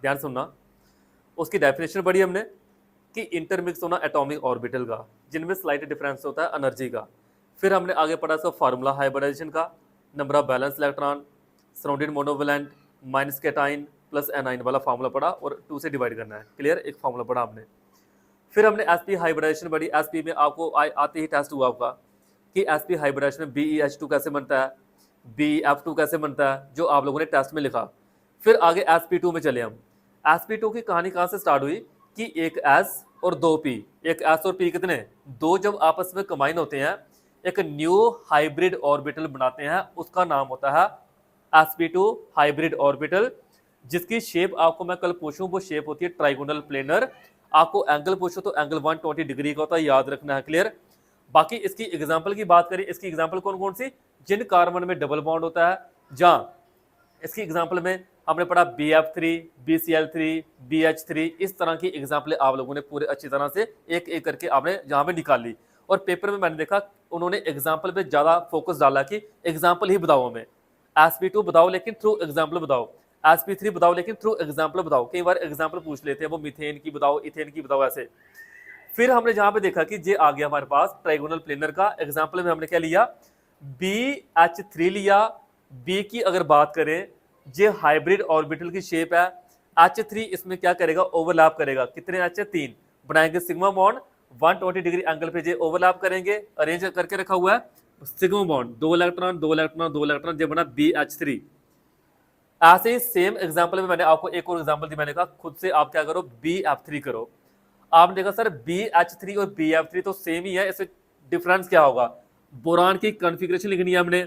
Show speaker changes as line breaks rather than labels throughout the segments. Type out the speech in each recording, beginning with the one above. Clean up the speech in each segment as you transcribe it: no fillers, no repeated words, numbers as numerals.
ध्यान सुनना। उसकी डेफिनेशन पढ़ी हमने कि इंटरमिक्स होना एटॉमिक ऑर्बिटल का, जिनमें स्लाइट डिफरेंस होता है एनर्जी का। फिर हमने आगे पढ़ा इसका फार्मूला हाइब्रिडाइजेशन का, number of balance electron, surrounded monovalent, minus cation plus A9 वाला फार्मूला पढ़ा और 2 से डिवाइड करना है। क्लियर, एक फार्मूला पढ़ा हमने। फिर हमने एसपी हाइब्रिडाइजेशन पढ़ी। एसपी में आपको आते ही टेस्ट हुआ आपका कि एसपी हाइब्रिडाइजेशन में BeH2 कैसे बनता है, BeF2 कैसे बनता है, जो आप लोगों ने टेस्ट में लिखा। फिर आगे sp2 में चले हम। sp2 की कहानी कहाँ से स्टार्ट हुई कि एक S और 2 P, एक S और P कितने, दो जब आपस में कंबाइन होते हैं एक न्यू हाइब्रिड ऑर्बिटल बनाते हैं, उसका नाम होता है sp2 हाइब्रिड ऑर्बिटल। जिसकी शेप आपको मैं कल पूछूं, वो शेप होती है ट्राइगोनल प्लेनर। आपको एंगल पूछो तो एंगल 120 डिग्री का होता है, याद रखना है। क्लियर। बाकी इसकी एग्जांपल की बात करें, इसकी एग्जांपल कौन कौन सी, जिन कार्बन में डबल बॉन्ड होता है, जहां इसकी एग्जांपल में हमने पढ़ा BF3, BCl3, BH3, इस तरह की एग्जांपल आप लोगों ने पूरे अच्छी तरह से एक एक करके आपने जहां पे निकाल ली। और पेपर में मैंने देखा उन्होंने एग्जांपल पे ज्यादा फोकस डाला कि एग्जांपल ही बताओ हमें, sp2 बताओ लेकिन थ्रू एग्जांपल बताओ, sp3 बताओ लेकिन थ्रू एग्जांपल बताओ। कई बार एग्जांपल पूछ लेते हैं वो मीथेन की बताओ, इथेन की बताओ, ऐसे। फिर हमने जहां पे देखा कि ये आ गया हमारे पास ट्राइगोनल प्लेनर का एग्जांपल में हमने क्या लिया, BH3 लिया। B की अगर बात करें, ये हाइब्रिड ऑर्बिटल की शेप है। H3 इसमें क्या करेगा, ओवरलैप करेगा। कितने H है, 3, बनाएंगे सिग्मा बॉन्ड, 120 डिग्री एंगल पे ये ओवरलैप करेंगे, अरेंज करके रखा हुआ है sigma bond, 2 electron 2 electron 2 electron, ये बना BH3। ऐसे ही सेम एग्जांपल में मैंने आपको एक और एग्जांपल दी, मैंने कहा खुद से आप क्या करो, BF3 करो। आपने देखा सर BH3 और BF3 तो सेम ही है, इससे डिफरेंस क्या होगा, बोरान की कॉन्फ़िगरेशन लिखनी है हमने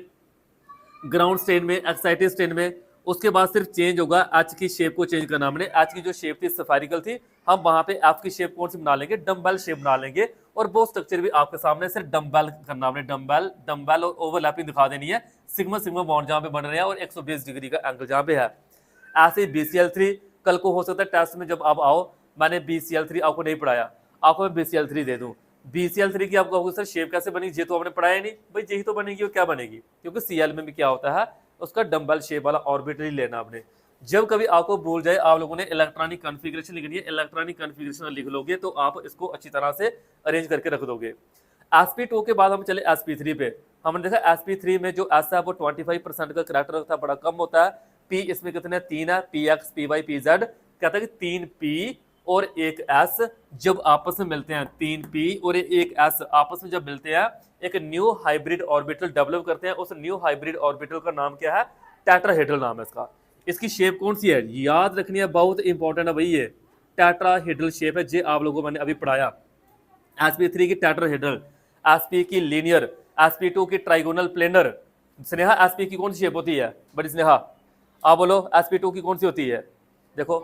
ग्राउंड स्टेट में, एक्साइटेड स्टेट में। उसके बाद सिर्फ चेंज होगा, एच की शेप को चेंज करना हमने। एच की जो शेप थी स्फेरिकल थी, हम वहां पे एफ की शेप कौन सी बना लेंगे, डम्बेल शेप बना लेंगे। और वो स्ट्रक्चर भी आपके सामने सिर्फ डम्बेल करना हमने, डम्बेल डम्बेल और ओवरलैपिंग दिखा देनी है, सिग्मा सिग्मा बॉन्ड जहां पे बन रहे हैं और 120 डिग्री का एंगल जहां पे है। ऐसे ही BCl3 कल को हो सकता है टेस्ट में जब आप आओ, मैंने BCl3 आपको नहीं पढ़ाया, आपको मैं BCl3 दे दूं। BCl3 की आपको सर शेप कैसे बनेगी, ये तो आपने पढ़ाया नहीं भाई, यही तो बनेगी और क्या बनेगी, क्योंकि Cl में भी क्या होता है, उसका डम्बल शेप वाला ऑर्बिटल ही लेना आपने। जब कभी आपको भूल जाए, आप लोगों ने इलेक्ट्रॉनिक कॉन्फ़िगरेशन लिखनी है, इलेक्ट्रॉनिक कॉन्फ़िगरेशन लिख लोगे तो आप इसको अच्छी तरह से अरेंज करके रख दोगे। sp2 के बाद हम चले sp3 पे। हमने देखा sp3 में जो s है वो 25% का करैक्टर रखता है, बड़ा कम होता है। p इसमें कितने, 3 है, px py pz। कहता है कि 3 p और एक s जब आपस में मिलते हैं, 3 p और एक s आपस में जब मिलते हैं, एक न्यू हाइब्रिड ऑर्बिटल डेवलप करते हैं। उस न्यू हाइब्रिड ऑर्बिटल का नाम क्या है, टेट्राहेड्रल नाम है इसका। इसकी शेप कौन सी है, याद रखनी है, बहुत इंपॉर्टेंट है भाई, ये टेट्राहेड्रल शेप है, जे आप लोगों को मैंने अभी पढ़ाया। sp3 की टेट्राहेड्रल, sp की लीनियर, sp2 की ट्राइगोनल प्लेनर। स्नेहा sp की कौन सी शेप होती है, बड़ी स्नेहा आप बोलो sp2 की कौन सी होती है, देखो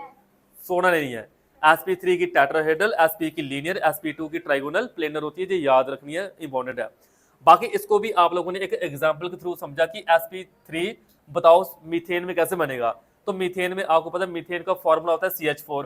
सोना नहीं है। sp3 की टेट्राहेड्रल, sp की लीनियर, sp2 की ट्राइगोनल प्लेनर होती है, ये याद रखनी है, इंपॉर्टेंट है। बाकी इसको भी आप लोगों ने एक एग्जांपल के थ्रू समझा कि sp3 बताओ मीथेन में कैसे बनेगा। तो मीथेन में आपको पता है मीथेन का फॉर्मूला होता है CH4।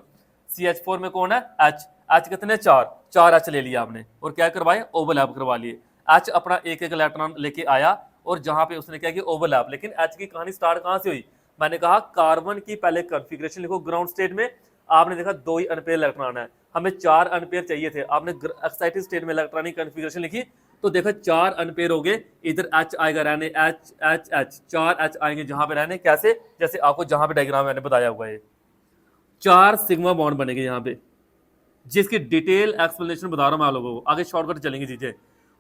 CH4 में कौन है, H कितने, 4 H ले लिया आपने और क्या करवाए, ओवरलैप करवा लिए। H अपना एक एक इलेक्ट्रॉन लेके आया और जहां पे उसने क्या किया, ओवरलैप। लेकिन H की कहानी स्टार्ट कहां से हुई, मैंने कहा कार्बन की पहले कॉन्फ़िगरेशन लिखो ग्राउंड स्टेट में। आपने देखा 2 ही अनपेयर इलेक्ट्रॉन है, हमें 4 अनपेयर चाहिए थे। आपने एक्साइटेड स्टेट में इलेक्ट्रॉनिक कॉन्फ़िगरेशन लिखी तो देखा 4 अनपेयर हो गए, इधर H आएगा रहने, H H H 4 H आएंगे जहां पे रहने, कैसे, जैसे आपको जहां पे डायग्राम मैंने बताया हुआ है, 4 सिग्मा बॉन्ड बनेंगे यहाँ पे, जिसकी डिटेल एक्सप्लेनेशन बता रहा हूं मैं आप लोगों को, आगे शॉर्टकट चलेंगे चीजें।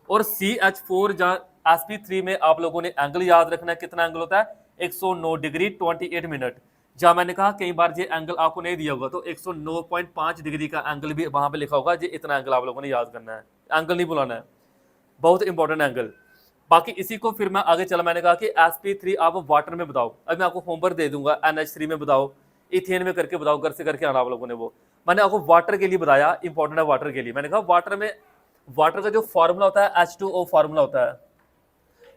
और CH4 sp3 में आप लोगों ने एंगल याद रखना है, कितना एंगल होता है, 109 डिग्री 28 मिनट। जहां मैंने कहा कई बार ये एंगल आपको नहीं दिया होगा, तो 109.5 डिग्री का एंगल भी वहां पे लिखा होगा, ये इतना एंगल आप लोगों ने याद करना है, एंगल नहीं बुलाना है, बहुत इंपॉर्टेंट एंगल। बाकी इसी को फिर मैं आगे चला, मैंने कहा कि sp3 आप वाटर में बताओ, अब मैं आपको होमवर्क दे दूंगा, NH3 में बताओ, इथेन में करके बताओ, घर से करके आना आप लोगों ने। वो मैंने आपको वाटर के लिए बताया, इंपॉर्टेंट है वाटर के लिए। मैंने कहा वाटर में, वाटर का जो फॉर्मूला होता है H2O फॉर्मूला होता है।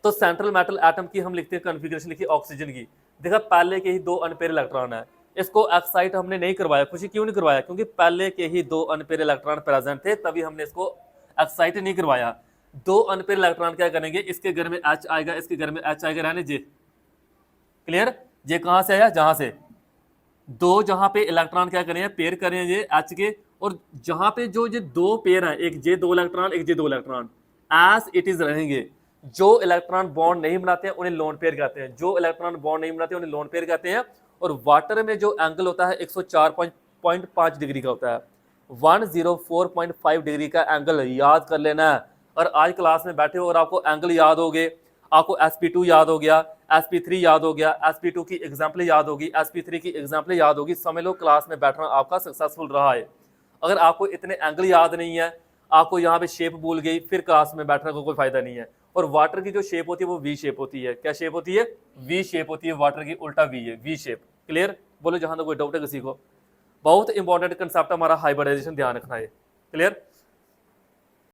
तो सेंट्रल मेटल एटम की हम लिखते हैं कॉन्फ़िगरेशन लिखी ऑक्सीजन की, देखा पहले के ही 2 अनपेयर इलेक्ट्रॉन है। इसको एक्साइट हमने नहीं करवाया, खुशी क्यों नहीं करवाया, क्योंकि पहले के ही 2 अनपेयर इलेक्ट्रॉन प्रेजेंट थे, तभी हमने इसको एक्साइट नहीं करवाया। 2 अनपेयर इलेक्ट्रॉन क्या करेंगे, इसके घर में H आएगा, इसके घर में H आएगा, रहने जे। क्लियर, ये कहां से आया, जहां से दो जहां पे इलेक्ट्रॉन क्या करें, पेयर करें ये एच के, और जहां पे जो ये दो पेयर हैं, एक जे दो इलेक्ट्रॉन एक जे दो इलेक्ट्रॉन, एज इट इज रहेंगे। जो इलेक्ट्रॉन बॉन्ड नहीं बनाते हैं उन्हें लोन पेयर कहते हैं, जो इलेक्ट्रॉन बॉन्ड नहीं बनाते उन्हें लोन पेयर कहते हैं। और वाटर में जो एंगल होता है 104.5 डिग्री का होता है, 104.5 डिग्री का एंगल याद कर लेना है। और आज क्लास में बैठे हो और आपको एंगल याद हो गए, आपको sp2 याद हो गया, sp3 याद हो गया, sp2 की एग्जाम्पल याद होगी, sp3 की एग्जाम्पल याद होगी, समझ लो क्लास में बैठना आपका सक्सेसफुल रहा है। अगर आपको इतने एंगल याद नहीं है, आपको यहाँ पे शेप भूल गई, फिर क्लास में बैठने का कोई फायदा नहीं है। और वाटर की जो शेप होती है वो वी शेप होती है। क्या शेप होती है? वी शेप होती है। वाटर की उल्टा वी है, वी शेप। क्लियर? बोलो जहां तक कोई डाउट है किसी को। बहुत इंपॉर्टेंट कंसेप्ट हमारा हाइब्रिडाइजेशन, ध्यान रखना है। क्लियर?